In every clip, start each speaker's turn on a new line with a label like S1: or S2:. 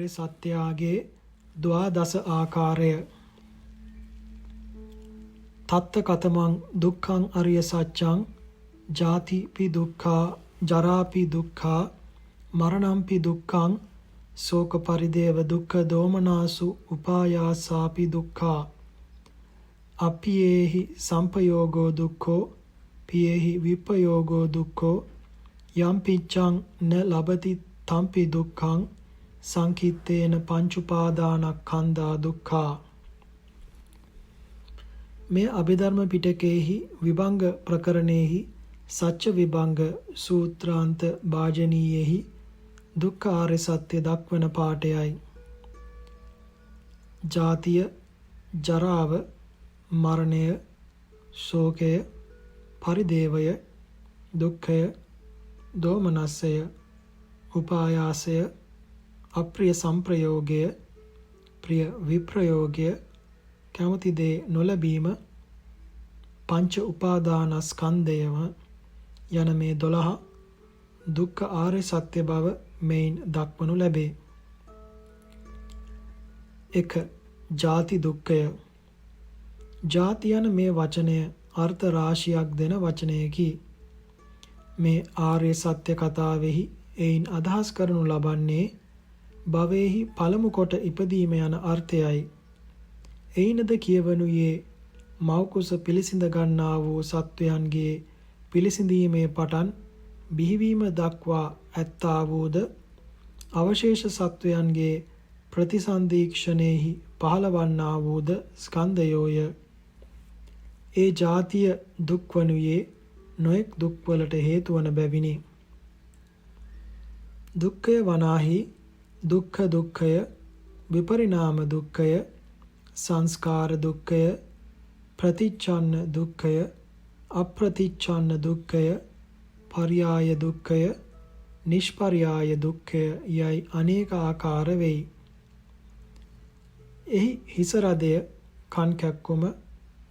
S1: ආර්ය සත්‍යයේ ද්වාදස ආකාරය. තත්ත කතමං දුක්ඛං අරිය සත්‍යං ජාතිපි දුක්ඛා ජරාපි දුක්ඛා මරණම්පි දුක්ඛං ශෝක පරිදේව දුක්ඛ දෝමනාසු උපායාසාපි දුක්ඛා අප්පියේහි සම්පයෝගෝ දුක්ඛෝ පියේහි විප්පයෝගෝ දුක්ඛෝ යම් පිච්ඡං න ලබති තම්පි දුක්ඛං සංකිත්තේන පංච උපාදානස්කන්ධා දුක්ඛා. මේ අභිධර්ම පිටකයේහි විභංග ප්‍රකරණයෙහි සච්ච විභංග සූත්‍රාන්ත භාජනීයෙහි දුක්ඛ ආර්ය සත්‍ය දක්වන පාඨයයි. ජාතිය, ජරාව, මරණය, ශෝකය, පරිදේවය, දුක්ඛය, දෝමනස්සය, උපායාසය, අප්‍රිය සංප්‍රයෝගය, ප්‍රිය විප්‍රයෝගය, කැමති දේ නොලැබීම, පංච උපාදානස්කන්ධයම යන මේ 12 දුක්ඛ ආර්ය සත්‍ය බව මෙයින් දක්වනු ලැබේ. 1. ජාති දුක්ඛය. ජාති යන මේ වචනය අර්ථ රාශියක් දෙන වචනයකි. මේ ආර්ය සත්‍ය කතාවෙහි එයින් අදහස් කරනු ලබන්නේ භවයේහි පළමු කොට ඉපදීම යන අර්ථයයි. එයිනද කියවනුයේ මව්කුස පිළිසිඳ ගන්නා වූ සත්වයන්ගේ පිළිසිඳීමේ පටන් බිහිවීම දක්වා ඇත්තා වූද අවශේෂ සත්වයන්ගේ ප්‍රතිසන්දීක්ෂණයෙහි පහළවන්නා වූද ස්කන්ධයෝය. ඒ ජාතිය දුක් වනුයේ නොඑක් දුක්වලට හේතු වන බැවිනි. දුක්ඛය වනාහි දුක්ඛ දුක්ඛය, විපරිණාම දුක්ඛය, සංස්කාර දුක්ඛය, ප්‍රතිච්ඡන්න දුක්ඛය, අප්‍රතිච්ඡන්න දුක්ඛය, පර්යාය දුක්ඛය, නිෂ්පර්යාය දුක්ඛය යයි අනේක ආකාර වෙයි. එහි හිස රදය, කන් කැක්කුම,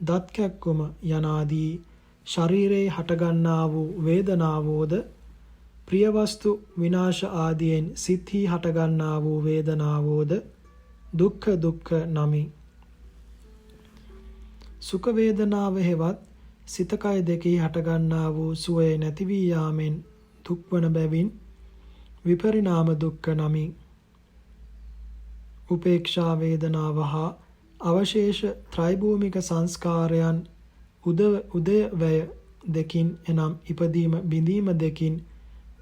S1: දත් කැක්කුම යනාදී ශරීරයේ හටගන්නා වූ වේදනාවෝද ප්‍රිය වස්තු විනාශ ආදියෙන් සිත්හි හටගන්නා වූ වේදනාවෝද දුක්ඛ දුක්ඛ නමි. සුඛ වේදනාව හෙවත් සිත කය දෙකෙහි හටගන්නා වූ සුවය නැති වී යාමෙන් දුක්වන බැවින් විපරිණාම දුක්ඛ නමි. උපේක්ෂා වේදනාව හා අවශේෂ ත්‍රිභූමික සංස්කාරයන් උදය වැය දෙකින් එනම් ඉපදීම බිඳීම දෙකින්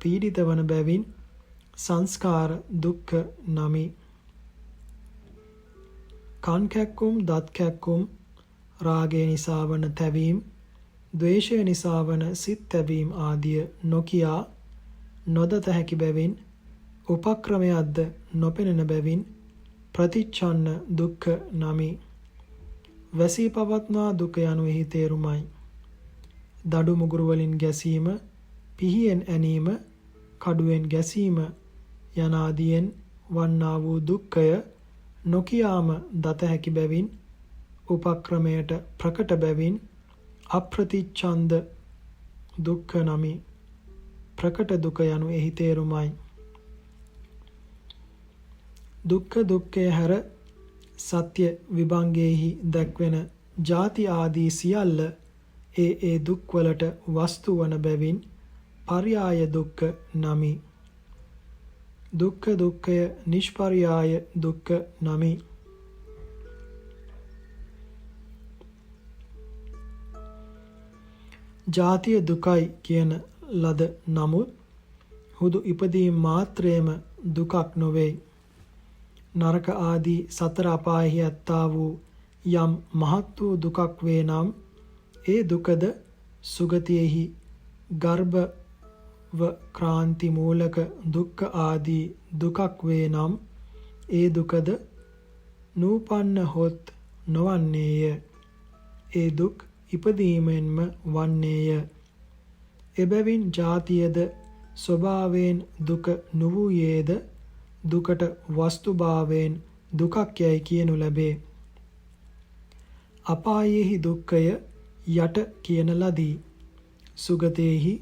S1: පීඩිත වන බැවින් සංස්කාර දුක්ඛ නමි. කන් කැක්කුම්, දත් කැක්කුම්, රාගය නිසා වන තැවීම්, ද්වේෂය නිසා වන සිත් තැවීම් ආදිය නොකියා නොදත හැකි බැවින් උපක්‍රමයක්ද නොපෙනෙන බැවින් ප්‍රතිච්ඡන්න දුක්ඛ නමි. වැසී පවත්නා දුක යනු එහි තේරුමයි. දඩු මුගුරු වලින් ගැසීම, පිහියෙන් ඇනීම, කඩුවෙන් ගැසීම යනාදියෙන් වන්නා වූ දුක්ඛය නොකියාම දත හැකි බැවින් උපක්‍රමයට ප්‍රකට බැවින් අප්‍රතිච්ඡන්ද දුක්ඛ නමි. ප්‍රකට දුක යනු එහි තේරුමයි. දුක්ඛ දුක්ඛය හැර සත්‍ය විභංගයේහි දැක්වෙන ජාති ආදී සියල්ල ඒ දුක්වලට වස්තු වන බැවින් පර්යාය දුක්ඛ නමි. දුක්ඛ දුක්ඛය නිෂ්පර්යාය දුක්ඛ නමි. ජාතිය දුකයි කියන ලද නමුත් හුදු ඉපදීම මාත්‍රයේම දුකක් නොවේ. නරක ආදී සතර අපායෙහි ඇත්තා වූ යම් මහත් වූ දුකක් වේ නම් ඒ දුකද සුගතියෙහි ගර්භව ක්‍රාන්ති මූලක දුක්ඛ ආදී දුකක් වේ නම් ඒ දුකද නූපන්න හොත් නොවන්නේය. ඒ දුක් ඉපදීමෙන්ම වන්නේය. එබැවින් ජාතියද ස්වභාවයෙන් දුක නොවූයේද දුකට වස්තුභාවයෙන් දුකක් යයි කියනු ලැබේ. අපායෙහි දුක්ඛය යට කියන ලදී. සුගතේහි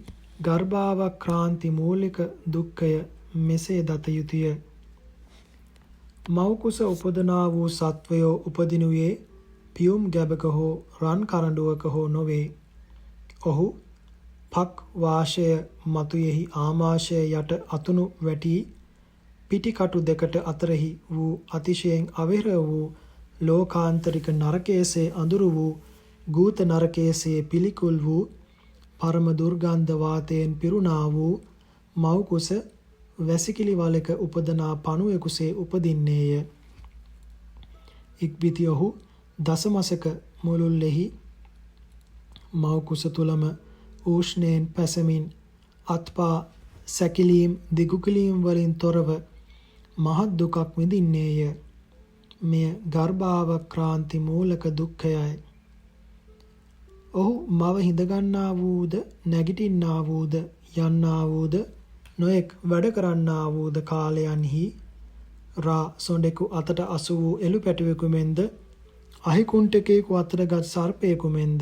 S1: ගර්භාවක්‍රාන්ති මූලික දුක්ඛය මෙසේ දත යුතුය. මව්කුස උපදනා වූ සත්වයෝ උපදිනුයේ පියුම් ගැබක හෝ රන් කරඬුවක හෝ නොවේ. ඔහු පක් වාශය මතුයෙහි ආමාශය යට අතුණු වැටි පිටිකටු දෙකට අතරෙහි වූ අතිශයෙන් අවහිර වූ ලෝකාන්තරික නරකයේසේ අඳුරු වූ ගූත නරකයේසේ පිළිකුල් වූ පරම දුර්ගන්ධ වාතයෙන් පිරුණා වූ මව්කුස වැසිකිලි වලක උපදනා පණුවෙකුසේ උපදින්නේය. ඉක්බිති ඔහු දසමසක මුළුල්ලෙහි මව්කුස තුලම ඌෂ්ණයෙන් පැසමින් අත්පා සැකිලීම් දිගුකිලීම් වලින් තොරව මහත් දුකක් විඳින්නේය. මෙය ගර්භාවක්‍රාන්ති මූලක දුක්ඛයයි. ඔහු මව හිඳගන්නා වූද නැගිටින්නා වූද යන්නා වූද නොඑක් වැඩ කරන්නා වූද කාලයන්හි රා සොඬෙකු අතට අසු වූ එළු පැටවෙකු මෙන්ද අහිකුන්ටකයෙකු අතටගත් සර්පයෙකු මෙන්ද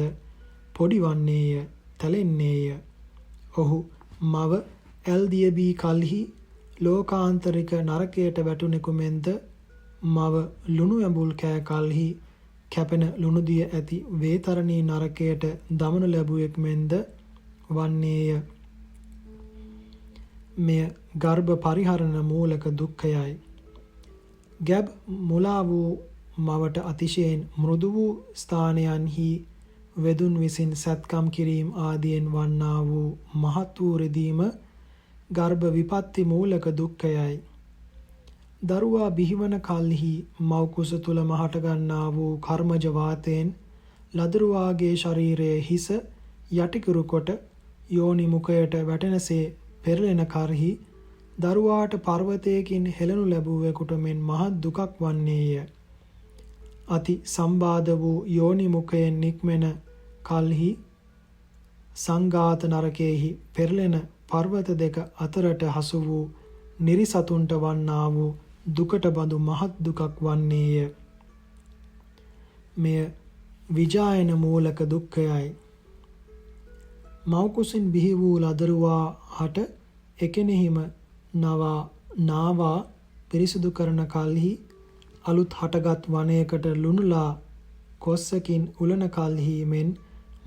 S1: පොඩි වන්නේය, තැලෙන්නේය. ඔහු මව ඇල්දියබී කල්හි ලෝකාන්තරික නරකයට වැටුණෙකු මෙන්ද මව ලුණු ඇඹුල් කෑ කල්හි කැපෙන ලුණුදිය ඇති වේතරණී නරකයට දමනු ලැබුවෙක් මෙන්ද වන්නේය. මෙය ගර්භ පරිහරණ මූලක දුක්ඛයයි. ගැබ් මුලා වූ මවට අතිශයින් මෘදු වූ ස්ථානයන්හි වෙදුන් විසින් සැත්කම් කිරීම ආදියෙන් වන්නා වූ මහත් වූ රිදීම ගර්භ විපත්ති මූලක දුක්ඛයයි. දරුවා බිහිවන කල්හි මව් කුස තුලම හටගන්නා වූ කර්මජ වාතයෙන් ලදරුවාගේ ශරීරයේ හිස යටිකුරු කොට යෝනි මුඛයට වැටෙනසේ පෙරලෙන කරහි දරුවාට පර්වතයකින් හෙළනු ලැබුවෙකුට මෙන් මහත් දුකක් වන්නේය. අති සම්බාධ වූ යෝනි මුඛයෙන් නික්මෙන කල්හි සංඝාත නරකයේහි පෙරලෙන පර්වත දෙක අතරට හසු වූ නිරිසතුන්ට වන්නා වූ දුකට බඳු මහත් දුකක් වන්නේය. මෙය විජායන මූලක දුක්ඛයයි. මව් කුසින් බිහි වූ ලදරුවා හට එකෙනෙහිම නාවා පිරිසිදු කරන කල්හි අලුත් හටගත් වනයකට ලුණුලා කොස්සකින් උලන කල්හි මෙන්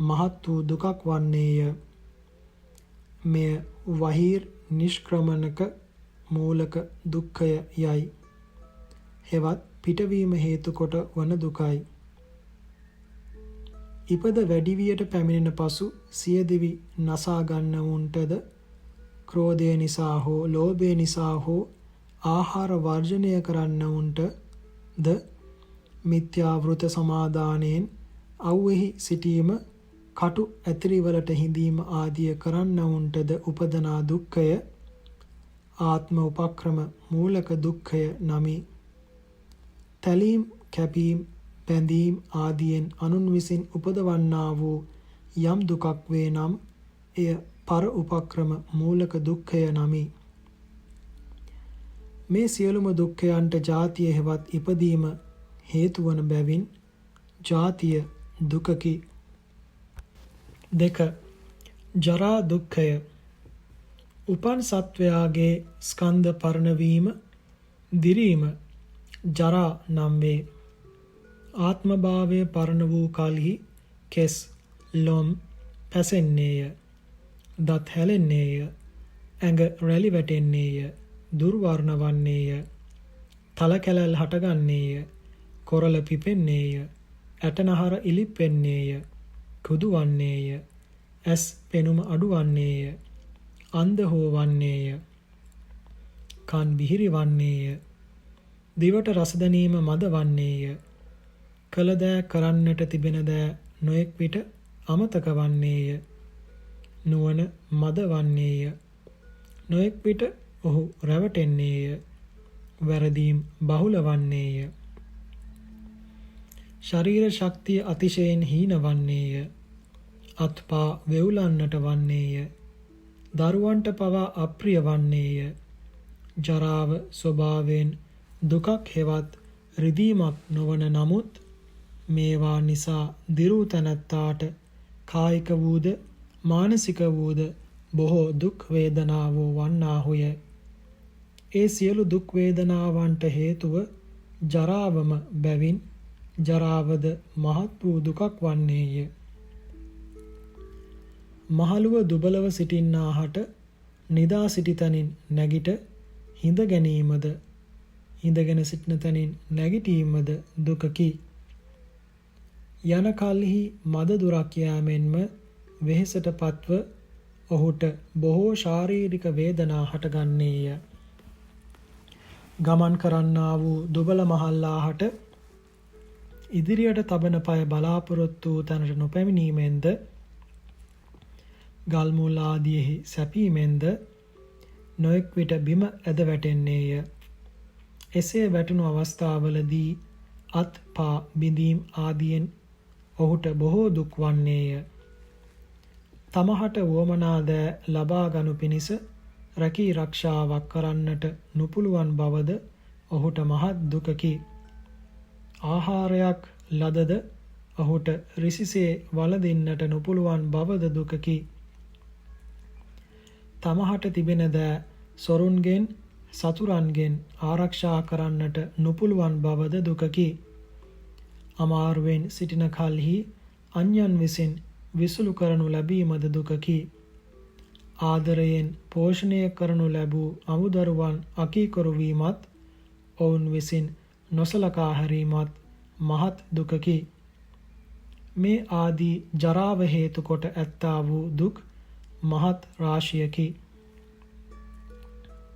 S1: මහත් වූ දුකක් වන්නේය. මෙය වහීර් නිෂ්ක්‍රමණක මූලක දුක්ඛය යයි. හෙවත් පිටවීම හේතු කොට වන දුකයි. ඉපද වැඩිවියට පැමිණෙන පසු සියදිවි නසා ගන්නවුන්ටද ක්‍රෝධය නිසා හෝ ලෝභය නිසා හෝ ආහාර වර්ජනය කරන්නවුන්ටද මිත්‍යා වෘත සමාදානයෙන් අව්වෙහි සිටීම කටු ඇතිරිවලට හිඳීම ආදිය කරන්නවුන්ටද උපදනා දුක්ඛය ආත්ම උපක්‍රම මූලක දුක්ඛය නමි. තැලීම් කැපීම් බැඳීම් ආදියෙන් අනුන් විසින් උපදවන්නා වූ යම් දුකක් වේ නම් එය පර උපක්‍රම මූලක දුක්ඛය නමි. මේ සියලුම දුක්ඛයන්ට ජාතිය හෙවත් ඉපදීම හේතු වන බැවින් ජාතිය දුකකි. 2. ජරා දුක්ඛය. උපන් සත්වයාගේ ස්කන්ධ පරණවීම දිරීම ජරා නම් වේ. ආත්මභාවය පරණ වූ කල්හි කෙස් ලොම් පැසෙන්නේය, දත් හැලෙන්නේය, ඇඟ රැලි වැටෙන්නේය, දුර්වර්ණ වන්නේය, තල කැලැල් හටගන්නේය, කොරළ පිපෙන්නේය, ඇටනහර ඉලිප්පෙන්නේය, කුදු වන්නේය, ඇස් පෙනුම අඩු වන්නේය, අන්ධ හෝ වන්නේය, කන් බිහිරි වන්නේය, දිවට රස දැනීම මද වන්නේය, කළ දෑ කරන්නට තිබෙන දෑ නොඑක් විට අමතක වන්නේය, නුවණ මද වන්නේය, නොඑක් විට ඔහු රැවටෙන්නේය, වැරදීම් බහුල වන්නේය, ශරීර ශක්තිය අතිශයින් හීන වන්නේය, අත්පා වෙවුලන්නට වන්නේය, දරුවන්ට පවා අප්‍රිය වන්නේය, ජරාව ස්වභාවයෙන් දුකක් හෙවත් රිදීමක් නොවන නමුත් මේවා නිසා දිරූ තැනැත්තාට කායික වූද මානසික වූද බොහෝ දුක් වේදනාවෝ වන්නාහුය. ඒ සියලු දුක් වේදනාවන්ට හේතුව ජරාවම බැවින් ජරාවද මහත් වූ දුකක් වන්නේය. මහලුව දුබලව සිටින්නාහට නිදා සිටි තැනින් නැගිට හිඳ ගැනීමද හිඳගෙන සිටින තැනින් නැගිටීමද දුකකි. යන කල්හි මද දුරක් යෑමෙන්ම වෙහෙසට පත්ව ඔහුට බොහෝ ශාරීරික වේදනා හටගන්නේය. ගමන් කරන්නා වූ දුබල මහල්ලාහට ඉදිරියට තබන පය බලාපොරොත්තු වූ තැනට නොපැමිණීමෙන්ද ගල් මුල් ආදියෙහි සැපීමෙන්ද නොඑක් විට බිම ඇද වැටෙන්නේය. එසේ වැටුණු අවස්ථාවලදී අත් පා බිඳීම් ආදියෙන් ඔහුට බොහෝ දුක් වන්නේය. තමහට වුවමනා දෑ ලබා ගනු පිණිස රැකී රක්ෂාවක් කරන්නට නොපුළුවන් බවද ඔහුට මහත් දුකකි. ආහාරයක් ලදද ඔහුට රිසිසේ වළඳින්නට නොපුළුවන් බවද දුකකි. තමහට තිබෙන දෑ සොරුන්ගෙන් සතුරන්ගෙන් ආරක්ෂා කරන්නට නොපුළුවන් බවද දුකකි. අමාරුවෙන් සිටින කල්හි අන්‍යයන් විසින් විසුලු කරනු ලැබීමද දුකකි. ආදරයෙන් පෝෂණය කරනු ලැබූ අමුදරුවන් අකීකරු වීමත් ඔවුන් විසින් නොසලකා හැරීමත් මහත් දුකකි. මේ ආදී ජරාව හේතු කොට ඇත්තා වූ දුක් මහත් රාශියකි.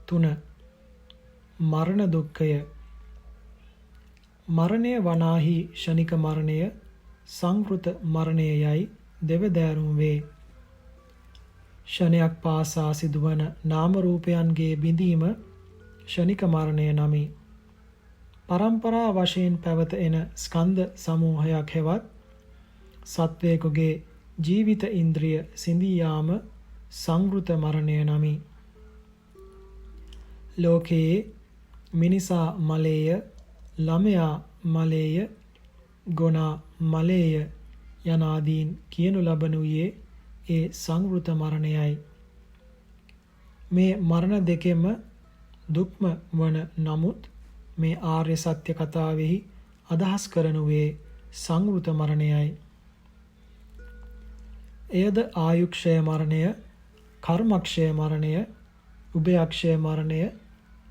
S1: 3. මරණ දුක්ඛය. මරණය වනාහි ෂණික මරණය සංවෘත මරණය යයි දෙවදෑරුම් වේ. ෂණයක් පාසා සිදුවන නාම රූපයන්ගේ බිඳීම ෂණික මරණය නමි. පරම්පරා වශයෙන් පැවත එන ස්කන්ධ සමූහයක් හෙවත් සත්වයෙකුගේ ජීවිත ඉන්ද්‍රිය සිඳී යාම සංවෘත මරණය නමි. ලෝකයේ මිනිසා මලේය, ළමයා මලේය, ගොනා මලේය යනාදීන් කියනු ලබනුයේ ඒ සංවෘත මරණයයි. මේ මරණ දෙකෙම දුක්ම වන නමුත් මේ ආර්ය සත්‍ය කතාවෙහි අදහස් කරනුයේ සංවෘත මරණයයි. එයද ආයුක්ෂය මරණය, කර්මක්ෂය මරණය, උභයක්ෂය මරණය,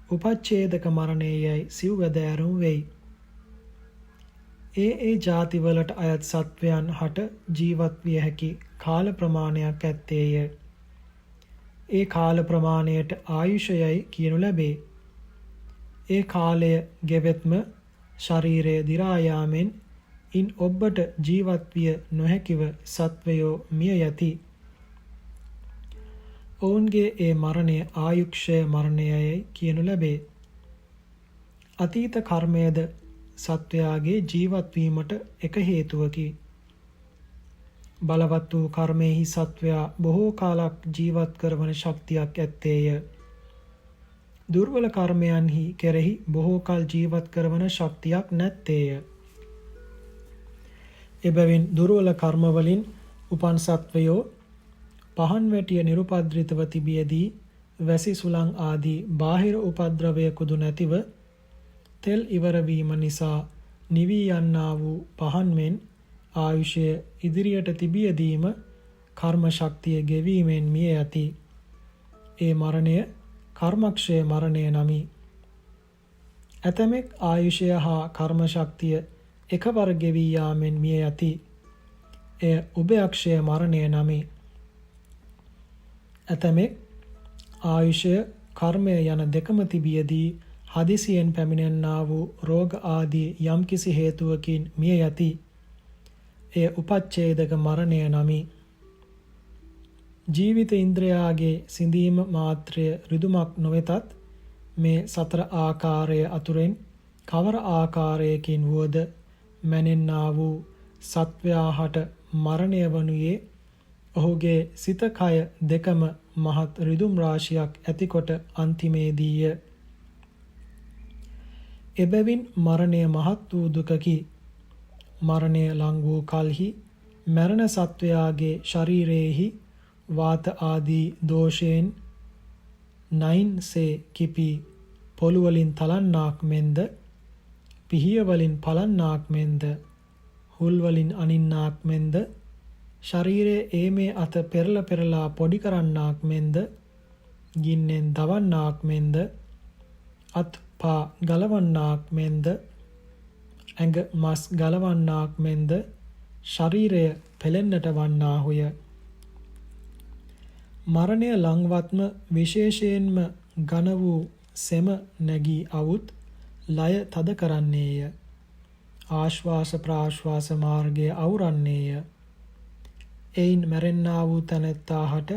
S1: උපච්ඡේදක මරණය යයි සිව්වැදෑරුම් වෙයි. ඒ ජාතිවලට අයත් සත්වයන් හට ජීවත් විය හැකි කාල ප්‍රමාණයක් ඇත්තේය. ඒ කාල ප්‍රමාණයට ආයුෂයයි කියනු ලැබේ. ඒ කාලය ගෙවෙත්ම ශරීරය දිරා යාමෙන් ඉන් ඔබට ජීවත් විය නොහැකිව සත්වයෝ මිය යති. ඔවුන්ගේ ඒ මරණය ආයුක්ෂය මරණයයි කියනු ලැබේ. අතීත කර්මයද සත්වයාගේ ජීවත් වීමට එක හේතුවකි. බලවත් වූ කර්මයෙහි සත්වයා බොහෝ කාලක් ජීවත් කරවන ශක්තියක් ඇත්තේය. දුර්වල කර්මයන්හි කෙරෙහි බොහෝ කල් ජීවත් කරවන ශක්තියක් නැත්තේය. එබැවින් දුර්වල කර්මවලින් උපන් සත්වයෝ පහන් වැටිය නිරුපද්‍රිතව තිබියදී වැසි සුළං ආදී බාහිර උපද්‍රවයකුදු නැතිව තෙල් ඉවර වීම නිසා නිවී යන්නා වූ පහන් මෙන් ආයුෂය ඉදිරියට තිබියදීම කර්ම ශක්තිය ගෙවීමෙන් මිය යති. ඒ මරණය කර්මක්ෂය මරණය නමි. ඇතමෙක් ආයුෂය හා කර්ම ශක්තිය එකවර ගෙවී යාමෙන් මිය යති. එය උභයක්ෂය මරණය නමි. ඇතමෙක් ආයුෂය කර්මය යන දෙකම තිබියදී හදිසියෙන් පැමිණෙන්නා වූ රෝග ආදී යම්කිසි හේතුවකින් මිය යති. එය උපච්ඡේදක මරණය නමි. ජීවිත ඉන්ද්‍රයාගේ සිඳීම මාත්‍රය රිදුමක් නොවෙතත් මේ සතර ආකාරය අතුරෙන් කවර ආකාරයකින් වුවද මැනෙන්නා වූ සත්වයාහට මරණය වනුයේ ඔහුගේ සිත කය දෙකම මහත් රිදුම් රාශියක් ඇතිකොට අන්තිමේදීය. එබැවින් මරණය මහත් වූ දුකකි. මරණය ලං වූ කල්හි මරණ සත්වයාගේ ශරීරයේහි වාත ආදී දෝෂයෙන් නයින්සේ කිපී පොළුවලින් තලන්නාක් මෙන්ද පිහිය වලින් පලන්නාක් මෙන්ද හුල් වලින් අනින්නාක් මෙන්ද ශරීරයේ ඒමේ අත පෙරලා පොඩි කරන්නාක් මෙන්ද ගින්නෙන් දවන්නාක් මෙන්ද අත් පා ගලවන්නාක් මෙන්ද ඇඟ මස් ගලවන්නාක් මෙන්ද ශරීරය පෙලෙන්නට වන්නාහුය. මරණය ලංවත්ම විශේෂයෙන්ම ඝන වූ සෙම නැගී අවුත් ලය තද කරන්නේය. ආශ්වාස ප්‍රාශ්වාස මාර්ගය අවුරන්නේය. එයින් මැරෙන්නා වූ තැනැත්තාහට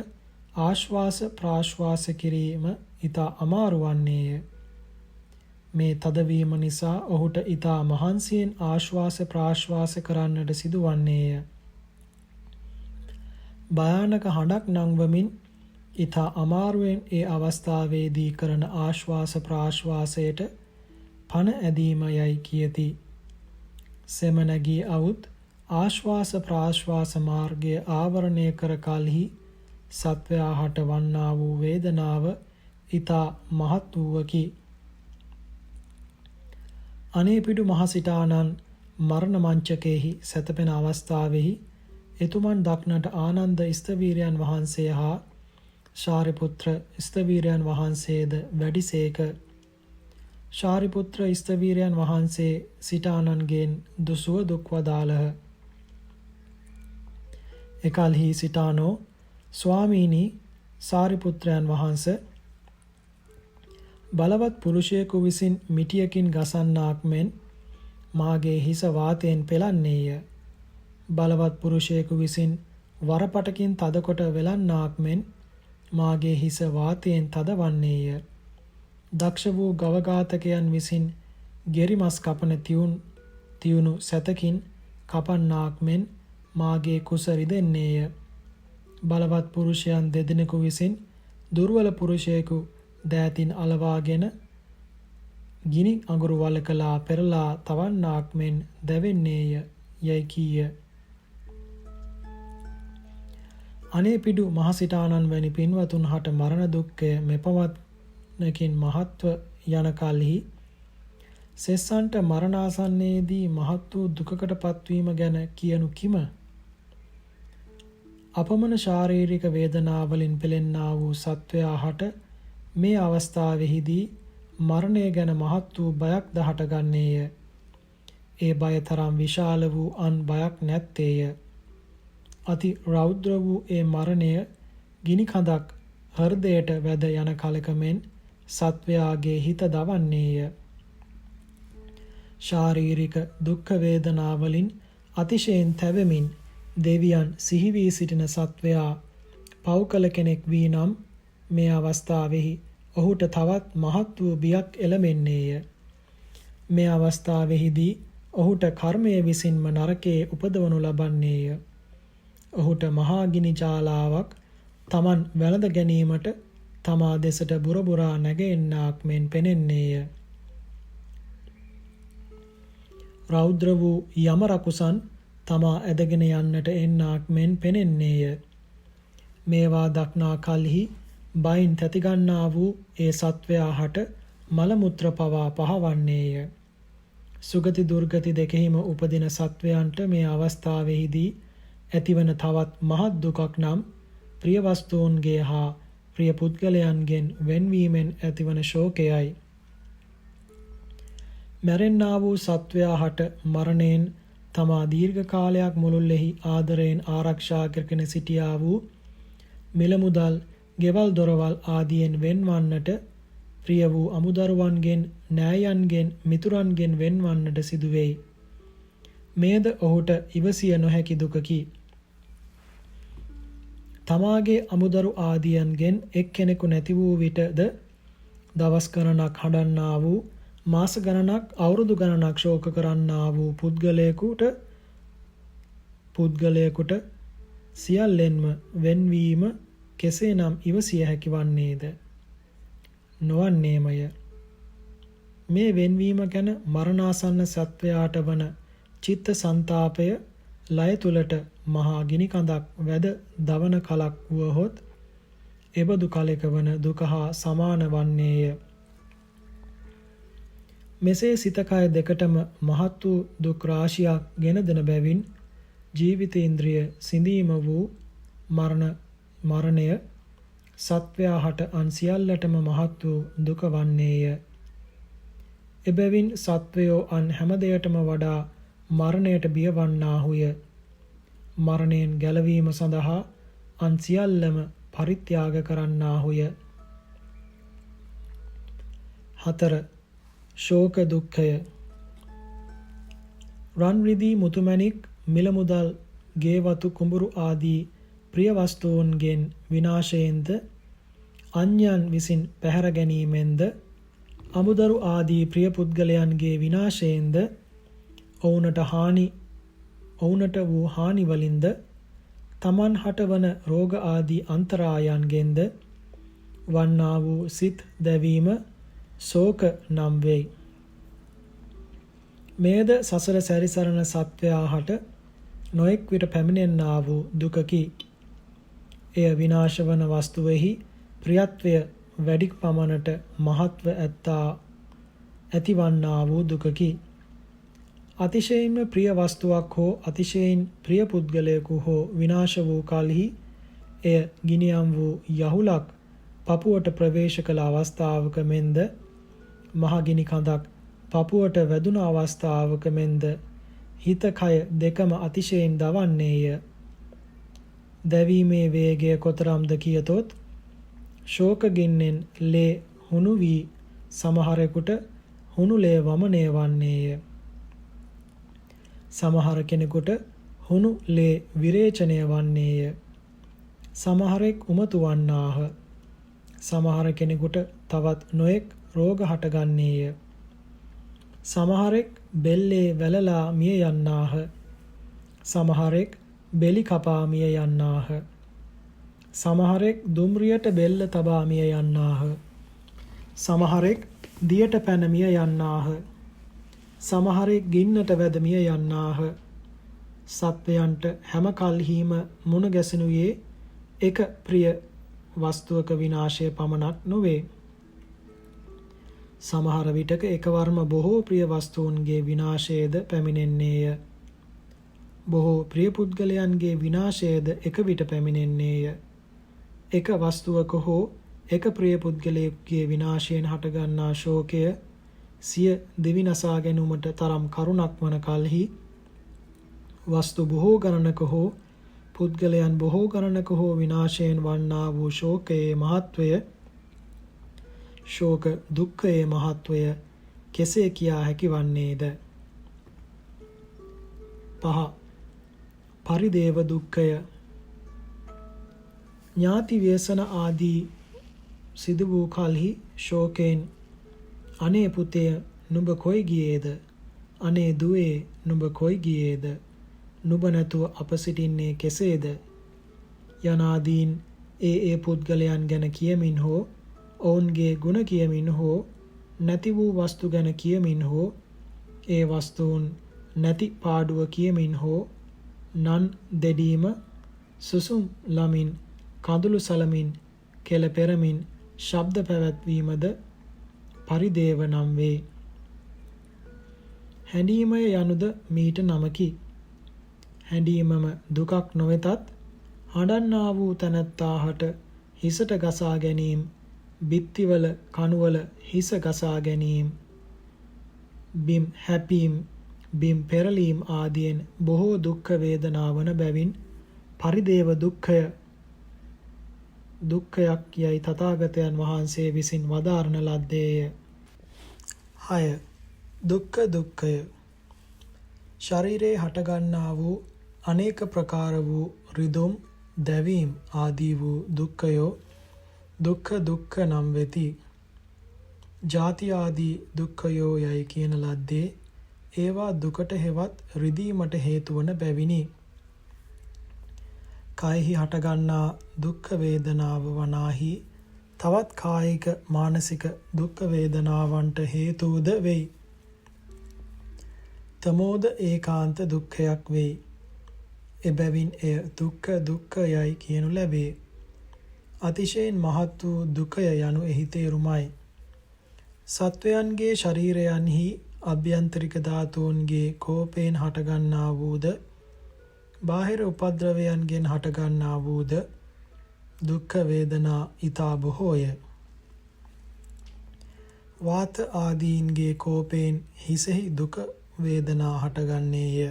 S1: ආශ්වාස ප්‍රාශ්වාස කිරීම ඉතා අමාරු වන්නේය. මේ තදවීම නිසා ඔහුට ඉතා මහන්සියෙන් ආශ්වාස ප්‍රාශ්වාස කරන්නට සිදුවන්නේය. භයානක හඬක් නංවමින් ඉතා අමාරුවෙන් ඒ අවස්ථාවේදී කරන ආශ්වාස ප්‍රාශ්වාසයට පණ ඇදීම යයි කියති. සෙම නැගී අවුත් ආශ්වාස ප්‍රාශ්වාස මාර්ගය ආවරණය කර කලෙහි සත්වයා හට වන්නා වූ වේදනාව ඉතා මහත් වූවකි. අනේපිඩු මහසිටානන් මරණ මංචකයෙහි සැතපෙන අවස්ථාවෙහි එතුමන් දක්නට ආනන්ද ස්තවීරයන් වහන්සේ හා ශාරිපුත්‍ර ස්තවීරයන් වහන්සේද වැඩිසේක. ශාරිපුත්‍ර ස්තවීරයන් වහන්සේ සිටානන්ගෙන් දුසුව දුක් වදාළහ. එකල්හි සිටානෝ ස්වාමීනි සාරිපුත්‍රයන් වහන්ස බලවත් පුරුෂයෙකු විසින් මිටියකින් ගසන්නාක් මෙන් මාගේ හිස වාතයෙන් පෙළන්නේය. බලවත් පුරුෂයෙකු විසින් වරපටකින් තදකොට වෙලන්නාක් මෙන් මාගේ හිස වාතයෙන් තදවන්නේය. දක්ෂ වූ ගවඝාතකයන් විසින් ගෙරිමස් කපන තියුණු සැතකින් කපන්නාක් මෙන් මාගේ කුස රිදෙන්නේය. බලවත් පුරුෂයන් දෙදෙනෙකු විසින් දුර්වල පුරුෂයෙකු දෑතින් අලවාගෙන ගිනි අඟුරු වලකලා පෙරලා තවන්නාක් මෙන් දැවෙන්නේය යයි කීය. අනේපිඩු මහසිටානන් වැනි පින්වතුන් හට මරණ දුක්ඛය මෙපමණකින් මහත්ව යන කල්හි සෙස්සන්ට මරණාසන්නයේදී මහත් වූ දුකකට පත්වීම ගැන කියනු කිම? අපමණ ශාරීරික වේදනාවලින් පෙළෙන්නා වූ සත්වයා හට මේ අවස්ථාවෙහිදී මරණය ගැන මහත් වූ බයක් ද හටගන්නේය. ඒ බය තරම් විශාල වූ අන් බයක් නැත්තේය. අති රෞද්‍ර වූ ඒ මරණය ගිනි කඳක් හෘදයට වැද යන කලක මෙන් සත්වයාගේ හිත දවන්නේය. ශාරීරික දුක්ඛ වේදනාවලින් අතිශයින් තැවෙමින් දෙවියන් සිහි වී සිටින සත්වයා පව් කළ කෙනෙක් වී නම් මේ අවස්ථාවෙහි ඔහුට තවත් මහත් වූ බියක් එළමෙන්නේය. මේ අවස්ථාවෙහිදී ඔහුට කර්මය විසින්ම නරකයේ උපදවනු ලබන්නේය. ඔහුට මහා ගිනි ජාලාවක් තමන් වැළඳ ගැනීමට තමා දෙසට බුරබුරා නැගෙන්නාක් මෙන් පෙනෙන්නේය. රෞද්‍ර වූ යම රකුසන් තමා ඇදගෙන යන්නට එන්නාක් මෙන් පෙනෙන්නේය. මේවා දක්නා කල්හි බයින් තැතිගන්නා වූ ඒ සත්වයා හට මල මුත්‍ර පවා පහවන්නේය. සුගති දුර්ගති දෙකෙහිම උපදින සත්වයන්ට මේ අවස්ථාවෙහිදී ඇතිවන තවත් මහත් දුකක් නම් ප්‍රිය වස්තුන්ගේ හා ප්‍රිය පුද්ගලයන්ගෙන් වෙන්වීමෙන් ඇතිවන ශෝකයයි. මැරෙන්නා වූ සත්වයා හට මරණයෙන් තමා දීර්ඝ කාලයක් මුළුල්ලෙහි ආදරයෙන් ආරක්ෂා කරගෙන සිටියා වූ මිල මුදල් ගෙවල් දොරවල් ආදියෙන් වෙන්වන්නට ප්‍රිය වූ අමුදරුවන්ගෙන් නෑයන්ගෙන් මිතුරන්ගෙන් වෙන්වන්නට සිදුවෙයි. මේද ඔහුට ඉවසිය නොහැකි දුකකි. තමාගේ අමුදරු ආදියන්ගෙන් එක්කෙනෙකු නැති වූ විටද දවස් ගණනක් හඬන්නා වූ මාස ගණනක් අවුරුදු ගණනක් ශෝක කරන්නා වූ පුද්ගලයෙකුට සියල්ලෙන්ම වෙන්වීම කෙසේනම් ඉවසිය හැකි වන්නේද? නොවන්නේමය. මේ වෙන්වීම ගැන මරණාසන්න සත්වයාට වන චිත්ත සංතාපය ලය තුලට මහා ගිනි කඳක් වැද දවන කලක් වුවහොත් එබඳු කලක වන දුක හා සමාන වන්නේය. මෙසේ සිත කය දෙකටම මහත් වූ දුක් රාශියක් ගෙන දෙන බැවින් ජීවිතේන්ද්‍රිය සිඳීම වූ මරණය සත්වයා හට අන් සියල්ලටම මහත් වූ දුක වන්නේය. එබැවින් සත්වයෝ අන් හැම දෙයටම වඩා මරණයට බියවන්නාහුය. මරණයෙන් ගැලවීම සඳහා අන් සියල්ලම පරිත්‍යාග කරන්නාහුය. 4. ශෝක දුක්ඛය. රන් රිදී මුතුමැණික් මිල මුදල් ගේ වතු කුඹුරු ආදී ප්‍රිය වස්තුන්ගෙන් විනාශයෙන්ද අන්‍යයන් විසින් පැහැර ගැනීමෙන්ද අමුදරු ආදී ප්‍රිය පුද්ගලයන්ගේ විනාශයෙන්ද ඔවුනට වූ හානි වලින්ද තමන් හටවන රෝග ආදී අන්තරායන්ගෙන්ද වන්නා වූ සිත් දැවීම ශෝක නම් වෙයි. මේද සසර සැරිසරන සත්වයා හට නොඑක් විට පැමිණෙන්නා වූ දුකකි. එය විනාශ වන වස්තුවෙහි ප්‍රියත්වය වැඩි පමණට මහත්ව ඇතිවන්නා වූ දුකකි. අතිශයින්ම ප්‍රිය වස්තුවක් හෝ අතිශයින් ප්‍රිය පුද්ගලයෙකු හෝ විනාශ වූ කලෙහි එය ගිනියම් වූ යහුලක් පපුවට ප්‍රවේශ කළ අවස්ථාවක මෙන්ද මහගිනි කඳක් පපුවට වැදුන අවස්ථාවක මෙන්ද හිත කය දෙකම අතිශයින් දවන්නේය. දැවීමේ වේගය කොතරම්ද කියතොත් ශෝක ගින්නෙන් ලේ හුණු වී සමහරෙකුට හුණු ලේ වමනය වන්නේය. සමහර කෙනෙකුට හුණු ලේ විරේචනය වන්නේය. සමහරෙක් උමතු වන්නාහ. සමහර කෙනෙකුට තවත් නොයෙක් රෝග හටගන්නේය. සමහරෙක් බෙල්ලේ වැලලා මිය යන්නාහ. සමහරෙක් බෙලි කපා මිය යන්නාහ. සමහරෙක් දුම්රියට බෙල්ල තබා මිය යන්නාහ. සමහරෙක් දියට පැන මිය යන්නාහ. සමහරෙක් ගින්නට වැද මිය යන්නාහ. සත්වයන්ට හැම කල්හිම මුණ ගැසෙනුයේ එක ප්‍රිය වස්තුවක විනාශය පමණක් නොවේ. සමහර විටක එකවරම බොහෝ ප්‍රිය වස්තුන්ගේ විනාශයද පැමිණෙන්නේය. බොහෝ ප්‍රිය පුද්ගලයන්ගේ විනාශයද එක විට පැමිණෙන්නේය. එක වස්තුවක හෝ එක ප්‍රිය පුද්ගලයෙකුගේ විනාශයෙන් හටගන්නා ශෝකය සිය දිවි නසා ගැනීමට තරම් කරුණක් වන කලෙහි වස්තු බොහෝ ගණනක හෝ පුද්ගලයන් බොහෝ ගණනක හෝ විනාශයෙන් වන්නා වූ ශෝකයේ මහත්වය ශෝක දුක්ඛයේ මහත්වය කෙසේ කියා හැකි වන්නේද? 5. පරිදේව දුක්ඛය. ඥාති ව්‍යසන ආදී සිදු වූ කලෙහි ශෝකයෙන් අනේ පුතේ නුඹ කොයි ගියේද? අනේ දුවේ නුඹ කොයි ගියේද? නුඹ නැතුව අප සිටින්නේ කෙසේද? යනාදීන් ඒ පුද්ගලයන් ගැන කියමින් හෝ ඔවුන්ගේ ගුණ කියමින් හෝ නැති වූ වස්තු ගැන කියමින් හෝ ඒ වස්තුන් නැති පාඩුව කියමින් හෝ නන් දෙඩීම සුසුම් ලමින් කඳුළු සලමින් කෙල පෙරමින් ශබ්ද පැවැත්වීමද පරිදේව නම් වේ. හැඬීමය යනුද මීට නමකි. හැඬීමම දුකක් නොවෙතත් හඬන්නා වූ තැනැත්තාහට හිසට ගසා ගැනීම, බිත්තිවල කණුවල හිස ගසා ගැනීම, බිම් හැපීම්, බිම් පෙරලීම් ආදියෙන් බොහෝ දුක්ඛ වේදනා වන බැවින් පරිදේව දුක්ඛයක් යයි තථාගතයන් වහන්සේ විසින් වදාරන ලද්දේය. 6. දුක්ඛ දුක්ඛය. ශරීරයේ හටගන්නා වූ අනේක ප්‍රකාර වූ රිදුම්, දැවීම් ආදී වූ දුක්ඛයෝ දුක්ඛ නම් වෙති. ජාති ආදී දුක්ඛයෝ යයි කියන ලද්දේ ඒවා දුකට හෙවත් රිදීමට හේතු වන බැවිනි. කායෙහි හටගන්නා දුක්ඛ වේදනාව වනාහි තවත් කායික මානසික දුක්ඛ වේදනාවන්ට හේතුද වෙයි. තමෝද ඒකාන්ත දුක්ඛයක් වෙයි. එබැවින් එය දුක්ඛ යයි කියනු ලැබේ. අතිශයින් මහත් වූ දුකය යනු එහි තේරුමයි. සත්වයන්ගේ ශරීරයන්හි අභ්‍යන්තරික ධාතුන්ගේ කෝපයෙන් හටගන්නා වූද බාහිර උපද්‍රවයන්ගෙන් හටගන්නා වූද දුක්ඛ වේදනා ඊතා බොහෝය. වාත ආදීන්ගේ කෝපයෙන් හිසෙහි දුක වේදනා හටගන්නේය.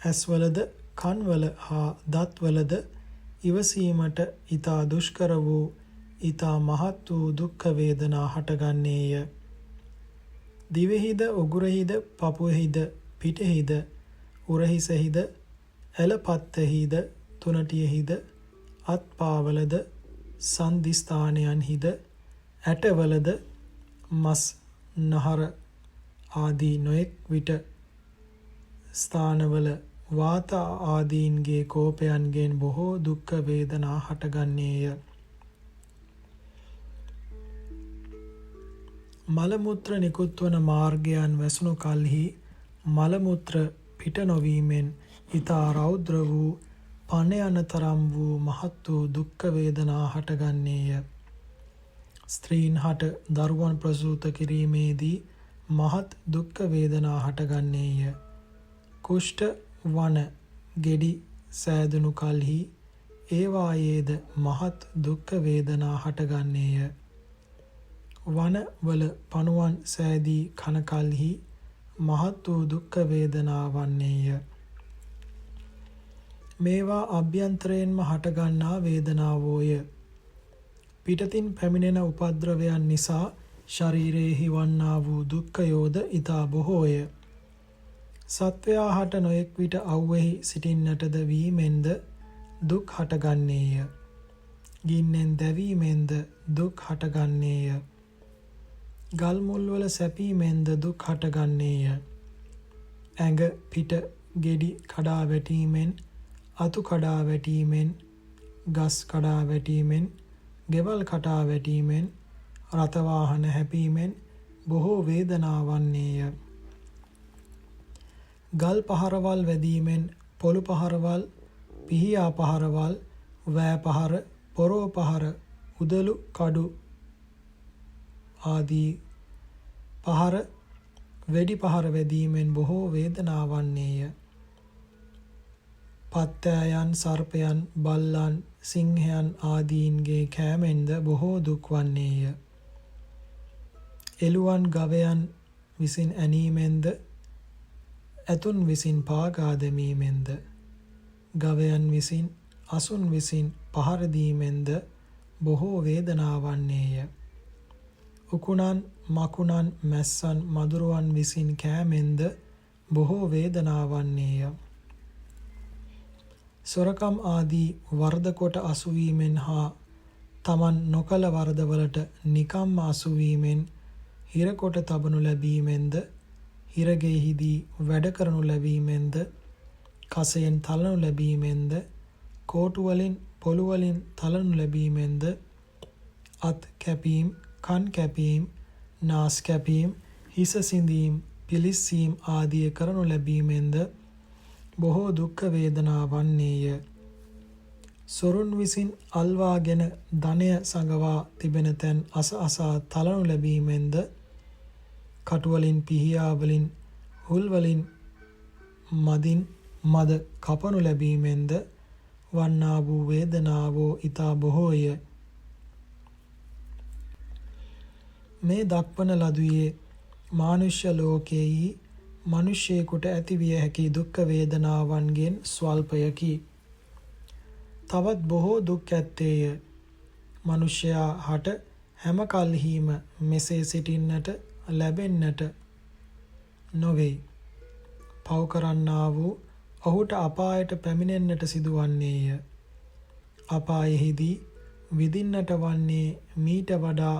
S1: ඇස්වලද කන්වල හා දත්වලද ඉවසීමට ඊතා දුෂ්කර වූ ඊතා මහත් වූ දුක්ඛ වේදනා හටගන්නේය. දිවෙහිද උගුරෙහිද පපුවෙහිද පිටෙහිද උරහිසෙහිද එළපත්තෙහිද තුනටියෙහිද අත්පාවලද සන්ධිස්ථානයන්හිද ඇටවලද මස් නහර ආදී නොයෙක් විට ස්ථානවල වාත ආදීන්ගේ කෝපයන්ගෙන් බොහෝ දුක්ඛ වේදනා හටගන්නේය. මල මුත්‍ර නිකුත්වන මාර්ගයන් වැසුණු කල්හි මල මුත්‍ර පිට නොවීමෙන් ඊතා රෞද්‍ර වූ පණ යන තරම් වූ මහත් වූ දුක්ඛ වේදනා හටගන්නේය. ස්ත්‍රීන් හට දරුවන් ප්‍රසූත කිරීමේදී මහත් දුක්ඛ වේදනා හටගන්නේය. කුෂ්ඨ වන ගෙඩි සෑදුණු කල්හි ඒවායේද මහත් දුක්ඛ වේදනා හටගන්නේය. වන වල පණුවන් සෑදී කන කල්හි මහත් වූ දුක්ඛ වේදනා වන්නේය. මේවා අභ්‍යන්තරයෙන්ම හටගන්නා වේදනාවෝය. පිටතින් පැමිණෙන උපද්‍රවයන් නිසා ශරීරයෙහි වන්නා වූ දුක්ඛයෝද ඊතා බොහෝය. සත්වයා හට නොයෙක් විට අව්වෙහි සිටින්නටද වීමෙන්ද දුක් හටගන්නේය. ගින්නෙන් දැවීමෙන්ද දුක් හටගන්නේය. ගල් මුල්වල සැපීමෙන්ද දුක් හටගන්නේය. ඇඟ පිට ගෙඩි කඩා වැටීමෙන් අතු කඩා වැටීමෙන් ගස් කඩා වැටීමෙන් ගෙවල් කඩා වැටීමෙන් රථ වාහන හැපීමෙන් බොහෝ වේදනා වන්නේය. ගල් පහරවල් වැදීමෙන් පොළු පහරවල් පිහියා පහරවල් වෑ පහර පොරෝ පහර උදළු කඩු ආදී පහර වෙඩි පහර වැදීමෙන් බොහෝ වේදනා වන්නේය. පත්තෑයන් සර්පයන් බල්ලන් සිංහයන් ආදීන්ගේ කෑමෙන්ද බොහෝ දුක් වන්නේය. එළුවන් ගවයන් විසින් ඇනීමෙන්ද ඇතුන් විසින් පාගා දැමීමෙන්ද ගවයන් විසින් අසුන් විසින් පහර දීමෙන්ද බොහෝ වේදනා වන්නේය. උකුණන් මකුණන් මැස්සන් මදුරුවන් විසින් කෑමෙන්ද බොහෝ වේදනා වන්නේය. සොරකම් ආදී වරද කොට අසුවීමෙන් හා තමන් නොකල වරදවලට නිකම්ම අසුවීමෙන් හිරකොට තබනු ලැබීමෙන්ද හිරගෙහිදී වැඩ කරනු ලැබීමෙන්ද කසයෙන් තලනු ලැබීමෙන්ද කෝටුවලින් පොළුවලින් තලනු ලැබීමෙන්ද අත් කැපීම් කන් කැපීම් නාස් කැපීම් හිස සිඳීම් පිලිස්සීම් ආදිය කරනු ලැබීමෙන්ද බොහෝ දුක්ඛ වේදනා වන්නේය. සොරුන් විසින් අල්වාගෙන ධනය සඟවා තිබෙන තැන් අසා තලනු ලැබීමෙන්ද කටුවලින් පිහියාවලින් හුල්වලින් මදින් මද කපනු ලැබීමෙන්ද වන්නා වූ වේදනාවෝ ඊතා බොහෝය. මේ දක්වන ලදුවේ මානුෂ්‍ය ලෝකයේහි මිනිසෙකුට ඇතිවිය හැකි දුක්ඛ වේදනාවන්ගෙන් ස්වල්පයකි. තවත් බොහෝ දුක් ඇත්තේය. මිනිසයා හට හැම කල්හිම මෙසේ සිටින්නට ලැබෙන්නට නොවේ. පව් කරන්නා වූ ඔහුට අපායට පැමිණෙන්නට සිදුවන්නේය. අපායෙහිදී විඳින්නට වන්නේ මීට වඩා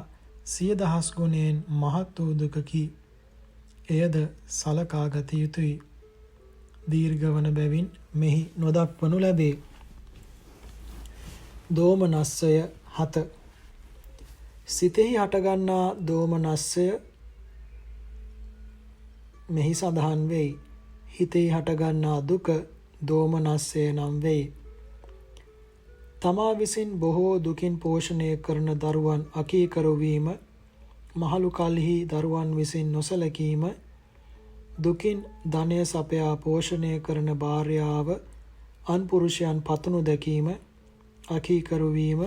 S1: 100,000 ගුණයෙන් මහත් වූ දුකකි. එයද සලකා ගත යුතුය. දීර්ඝවන බැවින් මෙහි නොදක්වනු ලැබේ. දෝමනස්සය 7. සිතෙහි හටගන්නා දෝමනස්සය මෙහි සඳහන් වෙයි. හිතෙහි හටගන්නා දුක දෝමනස්සය නම් වෙයි. තමා විසින් බොහෝ දුකින් පෝෂණය කරන දරුවන් අකීකරු වීම මහලු කල්හි දරුවන් විසින් නොසැලකීම, දුකින් ධනය සපයා පෝෂණය කරන භාර්යාව අන්පුරුෂයන් පතනු දැකීම, අකීකරු වීම,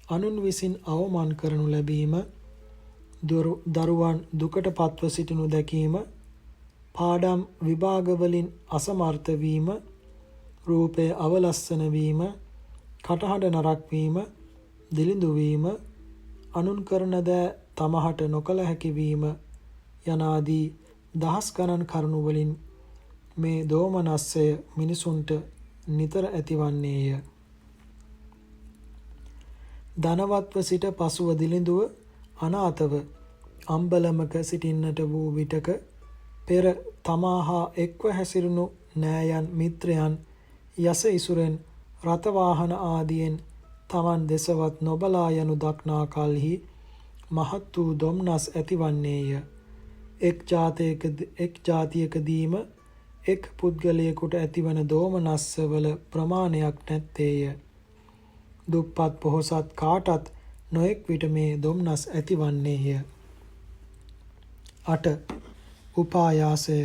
S1: අනුන් විසින් අවමන් කරනු ලැබීම, දරුවන් දුකට පත්ව සිටිනු දැකීම, පාඩම් විභාගවලින් අසමර්ථ වීම, රූපය අවලස්සන වීම, කටහඬ නරක් වීම, දිලිඳු වීම, අනුන් කරන දෑ තමහට නොකළ හැකි වීම යනාදී දහස් ගණන් කරුණු වලින් මේ දෝමනස්සය මිනිසුන්ට නිතර ඇතිවන්නේය. ධනවත්ව සිට පසුව දිලිඳුව අනාථව අම්බලමක සිටින්නට වූ විටක පෙර තමා හා එක්ව හැසිරුණු නෑයන් මිත්‍රයන් යස ඉසුරෙන් රථවාහන ආදියෙන් තමන් දෙසවත් නොබලා යනු දක්නා කල්හි මහත් වූ දොම්නස් ඇතිවන්නේය. එක් ජාතියකදීම එක් පුද්ගලයෙකුට ඇතිවන දෝමනස්සවල ප්‍රමාණයක් නැත්තේය. දුප්පත් පොහොසත් කාටත් නොඑක් විට මේ දොම්නස් ඇතිවන්නේය. 8. උපායාසය.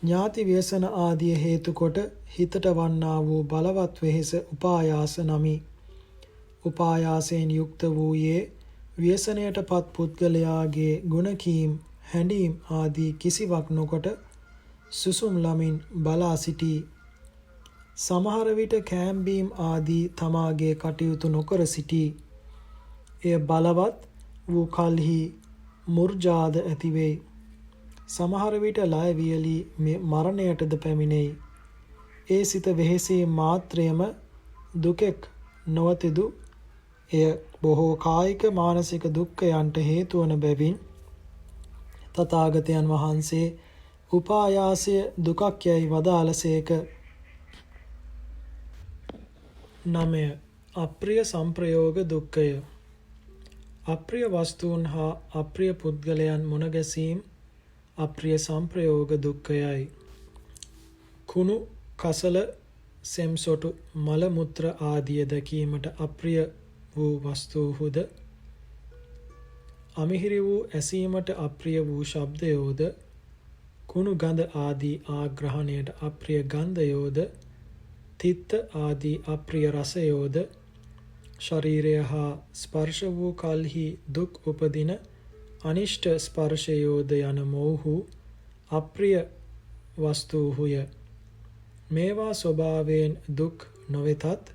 S1: ඥාති ව්‍යසන ආදිය හේතු කොට හිතට වන්නා වූ බලවත් වෙහෙස උපායාස නමි. උපායාසයෙන් යුක්ත වූයේ ව්‍යසනයට පත් පුද්ගලයාගේ ගුණ කීම්, හැඬීම් ආදී කිසිවක් නොකොට සුසුම් ලමින් බලා සිටී. සමහර විට කෑම්බීම් ආදී තමාගේ කටයුතු නොකර සිටී. එය බලවත් වූ කල්හි මුර්ජාද ඇතිවෙයි. සමහර විට ලය වියලී මරණයටද පැමිණෙයි. ඒ සිත වෙහෙසී මාත්‍රයම දුකෙක් නොවතිදු එය බොහෝ කායික මානසික දුක්ඛයන්ට හේතු වන බැවින් තථාගතයන් වහන්සේ උපායාසය දුකක් යයි වදාළසේක. 9. අප්‍රිය සංප්‍රයෝග දුක්ඛය. අප්‍රිය වස්තුන් හා අප්‍රිය පුද්ගලයන් මුණ ගැසීම් අප්‍රිය සංප්‍රයෝග දුක්ඛයයි. කුණු, කසල, සෙම්සොටු, මල මුත්‍ර ආදිය දැකීමට අප්‍රිය වූ වස්තුහුද, අමිහිරි වූ ඇසීමට අප්‍රිය වූ ශබ්දයෝද, කුණු ගඳ ආදී ආග්‍රහණයට අප්‍රිය ගන්ධයෝද, තිත්ත ආදී අප්‍රිය රසයෝද, ශරීරය හා ස්පර්ශ වූ කල්හි දුක් උපදින අනිෂ්ට ස්පර්ශයෝද යන මොහු අප්‍රිය වස්තුහුය. මේවා ස්වභාවයෙන් දුක් නොවෙතත්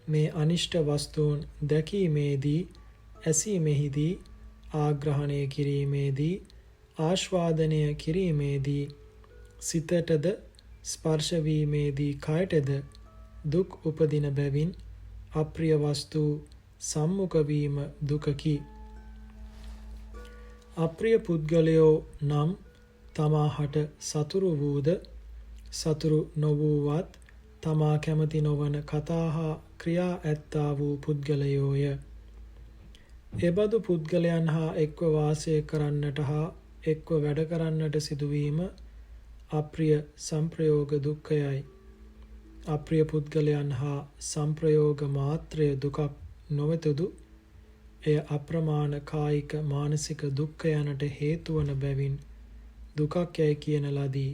S1: මේ අනිෂ්ට වස්තුන් දැකීමේදී, ඇසීමෙහිදී, ආග්‍රහණය කිරීමේදී, ආස්වාදනය කිරීමේදී, සිතටද ස්පර්ශ වීමේදී කයටද දුක් උපදින බැවින් අප්‍රිය වස්තු සම්මුඛ වීම දුකකි. අප්‍රිය පුද්ගලයෝ නම් තමාහට සතුරු වූද, සතුරු නොවූවත් තමා කැමති නොවන කතා හා ක්‍රියා ඇත්තා වූ පුද්ගලයෝය. එබඳු පුද්ගලයන් හා එක්ව වාසය කරන්නට හා එක්ව වැඩ කරන්නට සිදුවීම අප්‍රිය සංප්‍රයෝග දුක්ඛයයි. අප්‍රිය පුද්ගලයන් හා සංප්‍රයෝග මාත්‍රය දුකක් නොවෙතදු එය අප්‍රමාණ කායික මානසික දුක්ඛයනට හේතු වන බැවින් දුකක් යයි කියන ලදී.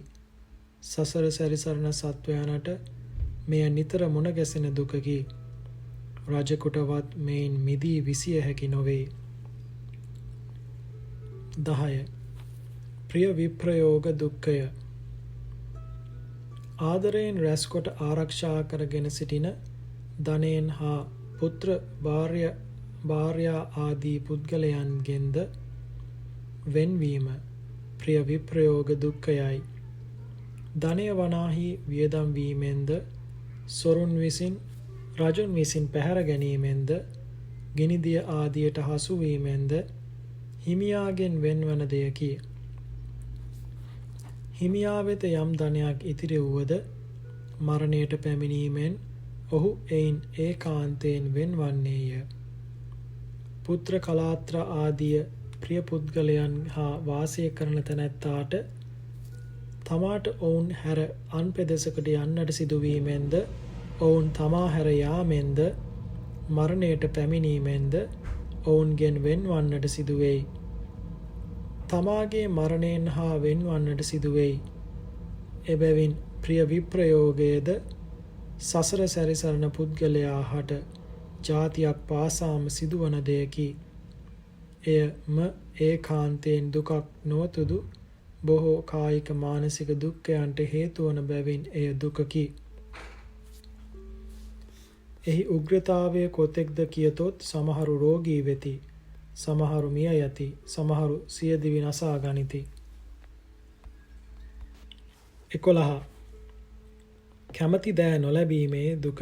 S1: සසර සැරිසරන සත්වයනට මෙය නිතර මුණ ගැසෙන දුකකි. රජෙකුටවත් මෙයින් මිදී විසිය හැකි නොවේ. 10. ප්‍රිය විප්‍රයෝග දුක්ඛය. ආදරයෙන් රැස්කොට ආරක්ෂා කරගෙන සිටින ධනයෙන් හා පුත්‍ර භාර්යා ආදී පුද්ගලයන්ගෙන්ද වෙන්වීම ප්‍රිය විප්‍රයෝග දුක්ඛයයි. ධනය වනාහි වියදම් වීමෙන්ද, සොරුන් විසින් රජුන් විසින් පැහැර ගැනීමෙන්ද, ගිනිදිය ආදියට හසු වීමෙන්ද හිමියාගෙන් වෙන්වන දෙයකි. හිමියා වෙත යම් ධනයක් ඉතිරි වුවද මරණයට පැමිණීමෙන් ඔහු එයින් ඒකාන්තයෙන් වෙන්වන්නේය. පුත්‍ර කලාත්‍ර ආදිය ප්‍රිය පුද්ගලයන් හා වාසය කරන තැනැත්තාට තමාට ඔවුන් හැර අන් පෙදෙසකට යන්නට සිදුවීමෙන්ද, ඔවුන් තමා හැර යාමෙන්ද, මරණයට පැමිණීමෙන්ද ඔවුන්ගෙන් වෙන්වන්නට සිදුවෙයි. තමාගේ මරණයෙන් හා වෙන්වන්නට සිදුවෙයි. එබැවින් ප්‍රිය විප්‍රයෝගයද සසර සැරිසරන පුද්ගලයා හට ජාතියක් පාසාම සිදුවන දෙයකි. එයම ඒකාන්තයෙන් දුකක් නොවතුදු බොහෝ කායික මානසික දුක්ඛයන්ට හේතුවන බැවින් එය දුකකි. එහි උග්‍රතාවය කොතෙක්ද කියතොත් සමහරු රෝගී වෙති, සමහරු මිය යති, සමහරු සියදිවි නසා ගනිති. 11. කැමැති දෑ නොලැබීමේ දුක.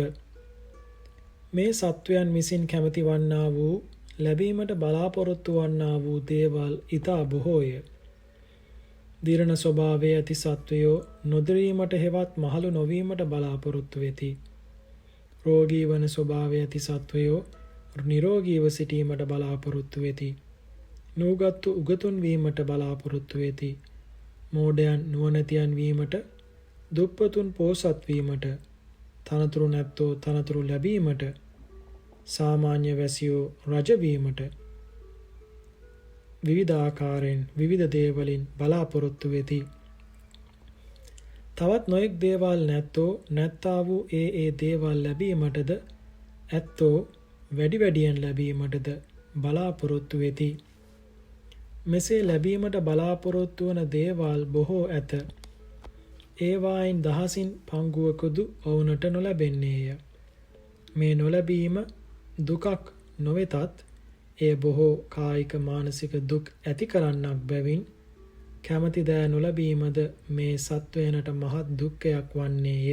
S1: මේ සත්වයන් විසින් කැමැති වන්නා වූ, ලැබීමට බලාපොරොත්තු වන්නා වූ දේවල් ඊතා බොහෝය. දිරණ ස්වභාවයේ ඇති සත්වයෝ නොදිරීමට හෙවත් මහලු නොවීමට බලාපොරොත්තු වෙති. රෝගී වන ස්වභාවයේ ඇති සත්වයෝ නිරෝගීව සිටීමට බලාපොරොත්තු වෙති. නූගත්තු උගතුන් වීමට බලාපොරොත්තු වෙති. මෝඩයන් නුවණැතියන් වීමට, දුප්පතුන් පෝසත් වීමට, තනතුරු නැත්තෝ තනතුරු ලැබීමට, සාමාන්‍ය වැසියෝ රජ වීමට විවිධ ආකාරයෙන් විවිධ දේවලින් බලාපොරොත්තු වෙති. තවත් නොයෙක් දේවල් නැත්තෝ නැත්තා වූ ඒ දේවල් ලැබීමටද ඇත්තෝ වැඩි වැඩියෙන් ලැබීමටද බලාපොරොත්තු වෙති. මෙසේ ලැබීමට බලාපොරොත්තු වන දේවල් බොහෝ ඇත. ඒවායින් දහසින් පංගුවකුදු ඔවුනට නොලැබෙන්නේය. මේ නොලැබීම දුකක් නොවෙතත් එය බොහෝ කායික මානසික දුක් ඇති කරන්නක් බැවින් කැමැති දෑ නොලැබීමද මේ සත්වයනට මහත් දුක්ඛයක් වන්නේය.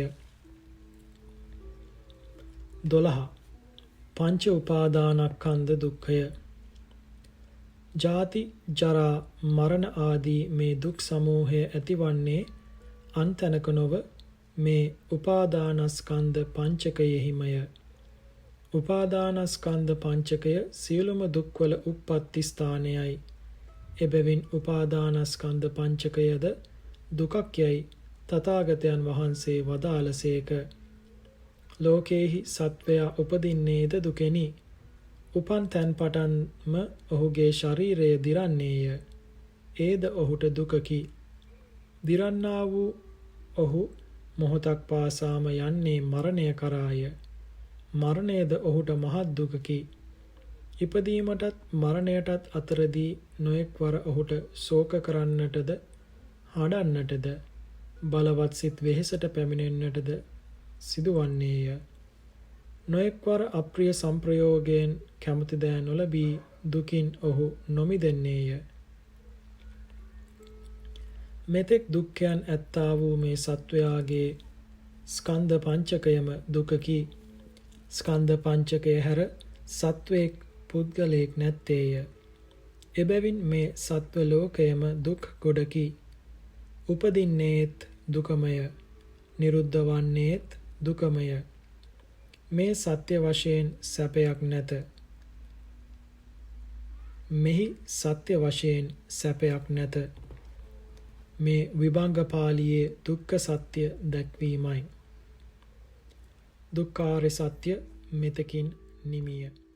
S1: 12. පංච උපාදානස්කන්ධ දුක්ඛය. ජාති, ජරා, මරණ ආදී මේ දුක් සමූහය ඇතිවන්නේ අන්තනක නොව මේ උපාදානස්කන්ධ පංචකයෙහිමය. උපාදානස්කන්ධ පංචකය සියලුම දුක්වල උප්පත්ති ස්ථානයයි. එබැවින් උපාදානස්කන්ධ පංචකයද දුකක් යයි තථාගතයන් වහන්සේ වදාළසේක. ලෝකේහි සත්වයා උපදින්නේද දුකෙනි. උපන් තැන් පටන්ම ඔහුගේ ශරීරය දිරන්නේය. ඒද ඔහුට දුකකි. දිරන්නා වූ ඔහු මොහොතක් පාසාම යන්නේ මරණය කරාය. මරණයද ඔහුට මහත් දුකකි. ඉපදීමටත් මරණයටත් අතරදී නොයෙක් වර ඔහුට ශෝක කරන්නටද, හඬන්නටද, බලවත් සිත් වෙහෙසට පැමිණෙන්නටද සිදුවන්නේය. නොයෙක් වර අප්‍රිය සංප්‍රයෝගයෙන් කැමති දෑ නොලැබී දුකින් ඔහු නොමිදෙන්නේය. මෙතෙක් දුක්ඛයන් ඇත්තා වූ මේ සත්වයාගේ ස්කන්ධ පංචකයම දුකකි. ස්කන්ධ පංචකය හැර සත්වයෙක් පුද්ගලයෙක් නැත්තේය. එබැවින් මේ සත්ව ලෝකයම දුක් ගොඩකි. උපදින්නේත් දුකමය, නිරුද්ධ වන්නේත් දුකමය. මේ සත්‍ය වශයෙන් සැපයක් නැත. මෙහි සත්‍ය වශයෙන් සැපයක් නැත. මේ විභංග පාළියේ දුක්ඛ සත්‍ය දැක්වීමයි. දුක්ඛාරය සත්‍ය මෙතකින් නිමිය.